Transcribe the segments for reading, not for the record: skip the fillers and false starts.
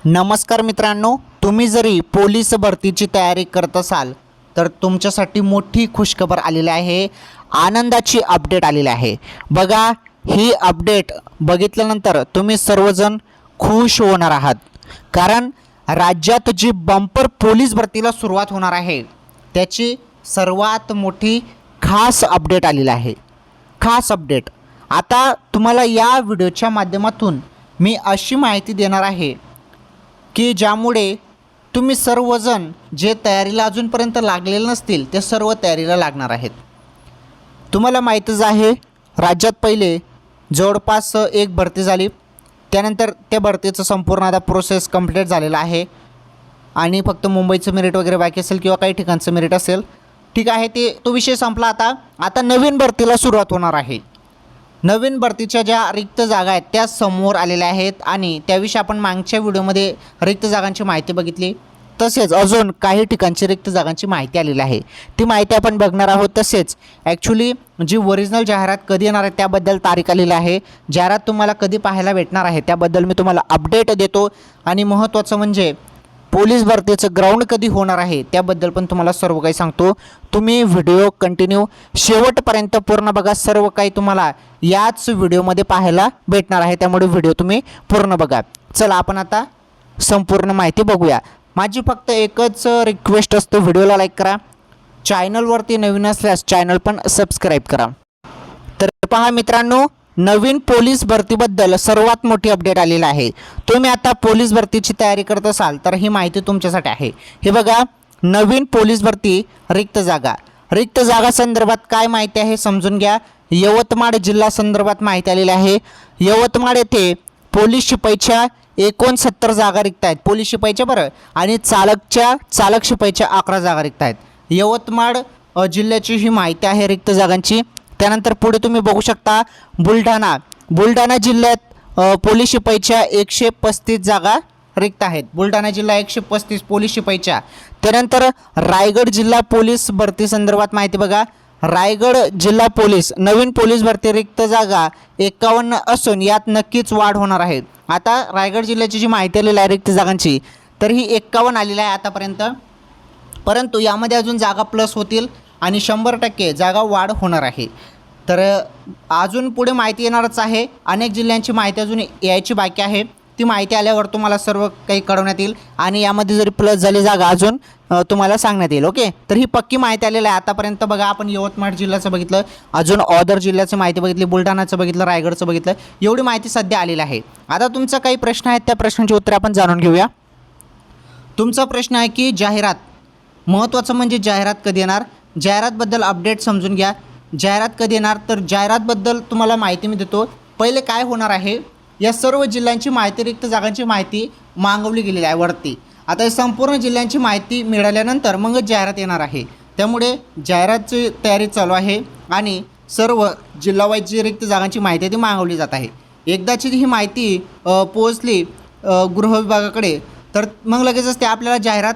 नमस्कार मित्रांनो, तुम्ही जरी पोलीस भरतीची तयारी करत असाल तर तुमच्यासाठी मोठी खुशखबर आलेली आहे. आनंदाची अपडेट आलेली आहे. बघा, ही अपडेट बघितल्यानंतर तुम्ही सर्वजण खुश होणार आहात, कारण राज्यात जी बंपर पोलीस भरतीला सुरुवात होणार आहे त्याची सर्वात मोठी खास अपडेट आलेली आहे. खास अपडेट. आता तुम्हाला या व्हिडिओच्या माध्यमातून मी अशी माहिती देणार आहे की ज्यामुळे तुम्ही सर्वजण जे तयारीला अजूनपर्यंत लागलेले नसतील ते सर्व तयारीला लागणार आहेत. तुम्हाला माहीतच आहे, राज्यात पहिले जवळपास एक भरती झाली, त्यानंतर त्या भरतीचं संपूर्ण आता प्रोसेस कंप्लीट झालेला आहे आणि फक्त मुंबईचं मेरिट वगैरे बाकी असेल किंवा काही ठिकाणचं मेरिट असेल. ठीक आहे, तो विषय संपला. आता नवीन भरतीला सुरुवात होणार आहे. नवीन भरतीच्या ज्या रिक्त जागा आहेत त्या समोर आलेल्या आहेत आणि त्याविषयी आपण मागच्या व्हिडिओमध्ये रिक्त जागांची माहिती बघितली. तसेच अजून काही ठिकाणची रिक्त जागांची माहिती आलेली आहे, ती माहिती आपण बघणार आहोत. तसेच ॲक्च्युली जी ओरिजिनल जाहिरात कधी येणार आहे त्याबद्दल तारीख आलेली आहे. जाहिरात तुम्हाला कधी पाहायला भेटणार आहे त्याबद्दल मी तुम्हाला अपडेट देतो. आणि महत्त्वाचं म्हणजे पोलीस भरतीचं ग्राउंड कधी होणार आहे त्याबद्दल पण तुम्हाला सर्व काही सांगतो. तुम्ही व्हिडिओ कंटिन्यू शेवटपर्यंत पूर्ण बघा. सर्व काही तुम्हाला याच व्हिडिओमध्ये पाहायला भेटणार आहे, त्यामुळे व्हिडिओ तुम्ही पूर्ण बघा. चला आपण आता संपूर्ण माहिती बघूया. माझी फक्त एकच रिक्वेस्ट असते, व्हिडिओला लाईक करा, चॅनलवरती नवीन असल्यास चॅनल पण सबस्क्राईब करा. तर पहा मित्रांनो, नवीन पोलीस भरतीबद्दल सर्वात मोठी अपडेट आलेली आहे. तुम्ही आता पोलीस भरतीची तयारी करत असाल तर ही माहिती तुमच्यासाठी आहे. हे बघा, नवीन पोलीस भरती रिक्त जागा संदर्भात काय माहिती आहे समजून घ्या. यवतमाळ जिल्हा संदर्भात माहिती आलेली आहे. यवतमाळ येथे पोलीस शिपाईच्या 69 जागा रिक्त आहेत, पोलीस शिपाईच्या बरं, आणि चालक शिपाईच्या 11 जागा रिक्त आहेत. यवतमाळ जिल्ह्याची ही माहिती आहे रिक्त जागांची. त्यानंतर पुढे तुम्ही बघू शकता बुलढाणा जिल्ह्यात पोलीस शिपाईच्या 135 जागा रिक्त आहेत. बुलढाणा जिल्हा 135 पोलीस शिपाईच्या. त्यानंतर रायगड जिल्हा पोलीस भरती संदर्भात माहिती बघा. रायगड जिल्हा पोलीस नवीन पोलीस भरती रिक्त जागा 51 असून यात नक्कीच वाढ होणार आहे. आता रायगड जिल्ह्याची जी माहिती आलेली आहे रिक्त जागांची तर ही 51 आलेली आहे आतापर्यंत, परंतु यामध्ये अजून जागा प्लस होतील आणि 100% जागा वाढ होणार आहे. तर अजून पुढे माहिती येणारच आहे. अनेक जिल्ह्यांची माहिती अजून यायची बाकी आहे, ती माहिती आल्यावर तुम्हाला सर्व काही कळवण्यात येईल आणि यामध्ये जरी प्लस झाली जागा अजून तुम्हाला सांगण्यात येईल. ओके, तर ही पक्की माहिती आलेली आहे. आतापर्यंत बघा, आपण यवतमाळ जिल्ह्याचं बघितलं, अजून ऑदर जिल्ह्याचं माहिती बघितली, बुलढाणाचं बघितलं, रायगडचं बघितलं, एवढी माहिती सध्या आलेली आहे. आता तुमचा काही प्रश्न आहेत त्या प्रश्नांची उत्तरे आपण जाणून घेऊया. तुमचा प्रश्न आहे की जाहिरात, महत्त्वाचं म्हणजे जाहिरात कधी येणार, जाहिरातबद्दल अपडेट समजून घ्या. जाहिरात कधी येणार, तर जाहिरातबद्दल तुम्हाला माहिती मी देतो. पहिले काय होणार आहे, या सर्व जिल्ह्यांची माहिती, रिक्त जागांची माहिती मागवली गेलेली आहे वरती. आता संपूर्ण जिल्ह्यांची माहिती मिळाल्यानंतर मग जाहिरात येणार आहे. त्यामुळे जाहिरातची तयारी चालू आहे आणि सर्व जिल्हावाईज जी रिक्त जागांची माहिती आहे ती मागवली जात आहे. एकदाची ही माहिती पोहोचली गृह विभागाकडे तर मग लगेचच ते आपल्याला जाहिरात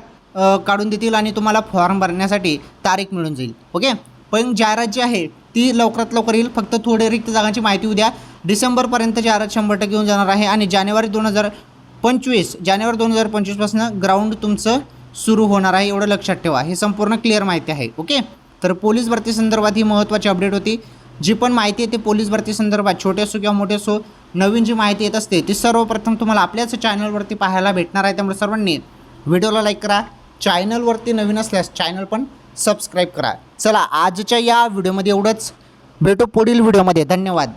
काढून देतील आणि तुम्हाला फॉर्म भरण्यासाठी तारीख मिळून जाईल. ओके, पण जाहिरात जी आहे ती लवकरात लवकर येईल. फक्त थोडे रिक्त जागांची माहिती उद्या डिसेंबरपर्यंत जाहिरात 100% येऊन जाणार आहे आणि जानेवारी 2025 पासून ग्राउंड तुमचं सुरू होणार आहे, एवढं लक्षात ठेवा. हे संपूर्ण क्लिअर माहिती आहे. ओके, तर पोलीस भरती संदर्भात ही महत्त्वाची अपडेट होती. जी पण माहिती येते पोलीस भरती संदर्भात, छोटे असो किंवा मोठे असो, नवीन जी माहिती येत असते ती सर्वप्रथम तुम्हाला आपल्याच चॅनलवरती पाहायला भेटणार आहे. त्यामुळे सर्वांनी व्हिडिओला लाईक करा, चॅनलवरती नवीन असल्यास चॅनल पण सबस्क्राईब करा. चला, आजच्या या व्हिडिओमध्ये एवढंच. भेटू पुढील व्हिडिओमध्ये. धन्यवाद.